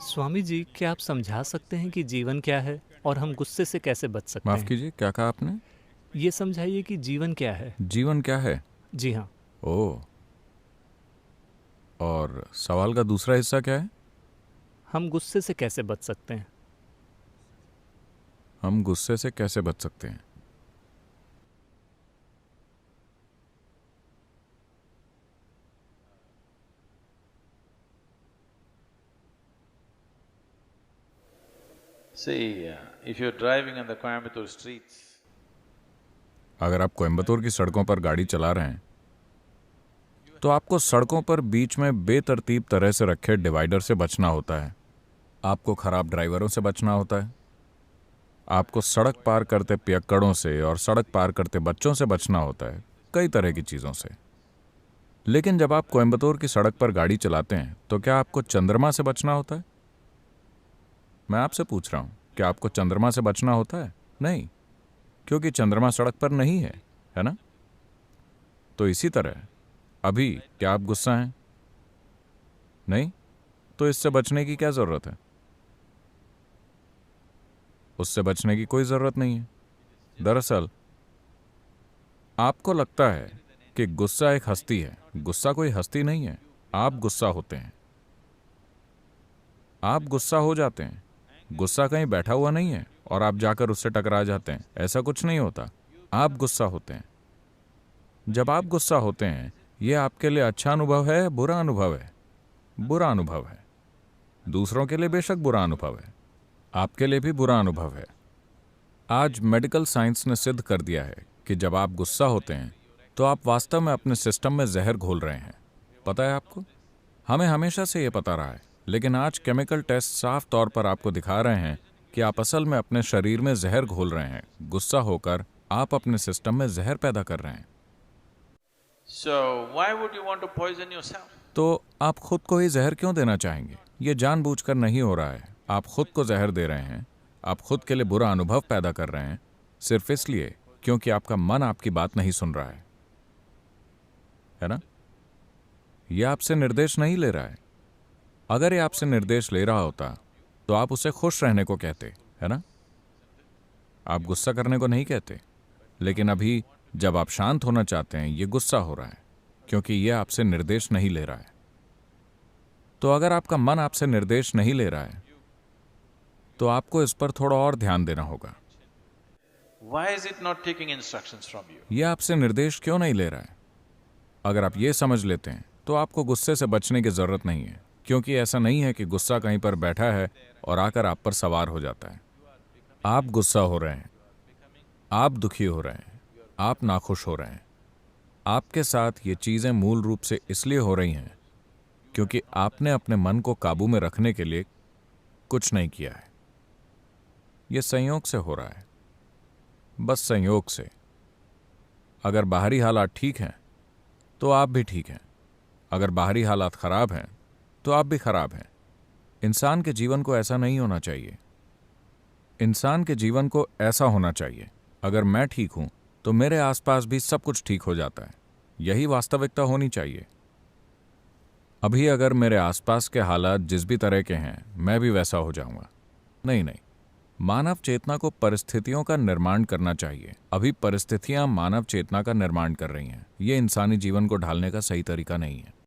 स्वामी जी, क्या आप समझा सकते हैं कि जीवन क्या है और हम गुस्से से कैसे बच सकते माफ हैं? कीजिए, क्या कहा आपने? ये समझाइए कि जीवन क्या है? जीवन क्या है? जी हाँ। ओह, और सवाल का दूसरा हिस्सा क्या है? हम गुस्से से कैसे बच सकते हैं? हम गुस्से से कैसे बच सकते हैं? See, if you're driving on the Coimbatore streets, अगर आप कोयम्बतूर की सड़कों पर गाड़ी चला रहे हैं तो आपको सड़कों पर बीच में बेतरतीब तरह से रखे डिवाइडर से बचना होता है। आपको खराब ड्राइवरों से बचना होता है। आपको सड़क पार करते पियक्कड़ों से और सड़क पार करते बच्चों से बचना होता है, कई तरह की चीज़ों से। लेकिन जब आप कोयम्बतूर की सड़क पर गाड़ी चलाते हैं तो क्या आपको चंद्रमा से बचना होता है? मैं आपसे पूछ रहा हूं, क्या आपको चंद्रमा से बचना होता है? नहीं, क्योंकि चंद्रमा सड़क पर नहीं है ना? तो इसी तरह अभी क्या आप गुस्सा हैं? नहीं, तो इससे बचने की क्या जरूरत है? उससे बचने की कोई जरूरत नहीं है। दरअसल आपको लगता है कि गुस्सा एक हस्ती है। गुस्सा कोई हस्ती नहीं है। आप गुस्सा होते हैं, आप गुस्सा हो जाते हैं। गुस्सा कहीं बैठा हुआ नहीं है और आप जाकर उससे टकरा जाते हैं, ऐसा कुछ नहीं होता। आप गुस्सा होते हैं। जब आप गुस्सा होते हैं, यह आपके लिए अच्छा अनुभव है, बुरा अनुभव है? बुरा अनुभव है। दूसरों के लिए बेशक बुरा अनुभव है, आपके लिए भी बुरा अनुभव है। आज मेडिकल साइंस ने सिद्ध कर दिया है कि जब आप गुस्सा होते हैं तो आप वास्तव में अपने सिस्टम में जहर घोल रहे हैं। पता है आपको? हमें हमेशा से यह पता रहा है, लेकिन आज केमिकल टेस्ट साफ तौर पर आपको दिखा रहे हैं कि आप असल में अपने शरीर में जहर घोल रहे हैं। गुस्सा होकर आप अपने सिस्टम में जहर पैदा कर रहे हैं। so why would you want to poison yourself? तो आप खुद को ही जहर क्यों देना चाहेंगे? ये जानबूझकर नहीं हो रहा है। आप खुद को जहर दे रहे हैं, आप खुद के लिए बुरा अनुभव पैदा कर रहे हैं, सिर्फ इसलिए क्योंकि आपका मन आपकी बात नहीं सुन रहा है ना? यह आपसे निर्देश नहीं ले रहा है। अगर ये आपसे निर्देश ले रहा होता तो आप उसे खुश रहने को कहते, है ना? आप गुस्सा करने को नहीं कहते। लेकिन अभी जब आप शांत होना चाहते हैं, ये गुस्सा हो रहा है क्योंकि यह आपसे निर्देश नहीं ले रहा है। तो अगर आपका मन आपसे निर्देश नहीं ले रहा है तो आपको इस पर थोड़ा और ध्यान देना होगा। Why is it not taking instructions from you? यह आपसे निर्देश क्यों नहीं ले रहा है? अगर आप ये समझ लेते हैं तो आपको गुस्से से बचने की जरूरत नहीं है, क्योंकि ऐसा नहीं है कि गुस्सा कहीं पर बैठा है और आकर आप पर सवार हो जाता है। आप गुस्सा हो रहे हैं, आप दुखी हो रहे हैं, आप नाखुश हो रहे हैं। आपके साथ ये चीजें मूल रूप से इसलिए हो रही हैं क्योंकि आपने अपने मन को काबू में रखने के लिए कुछ नहीं किया है। यह संयोग से हो रहा है, बस संयोग से। अगर बाहरी हालात ठीक हैं तो आप भी ठीक हैं, अगर बाहरी हालात खराब हैं तो आप भी खराब हैं। इंसान के जीवन को ऐसा नहीं होना चाहिए। इंसान के जीवन को ऐसा होना चाहिए, अगर मैं ठीक हूं तो मेरे आसपास भी सब कुछ ठीक हो जाता है। यही वास्तविकता होनी चाहिए। अभी अगर मेरे आसपास के हालात जिस भी तरह के हैं, मैं भी वैसा हो जाऊंगा। नहीं नहीं, मानव चेतना को परिस्थितियों का निर्माण करना चाहिए। अभी परिस्थितियां मानव चेतना का निर्माण कर रही हैं। ये इंसानी जीवन को ढालने का सही तरीका नहीं है।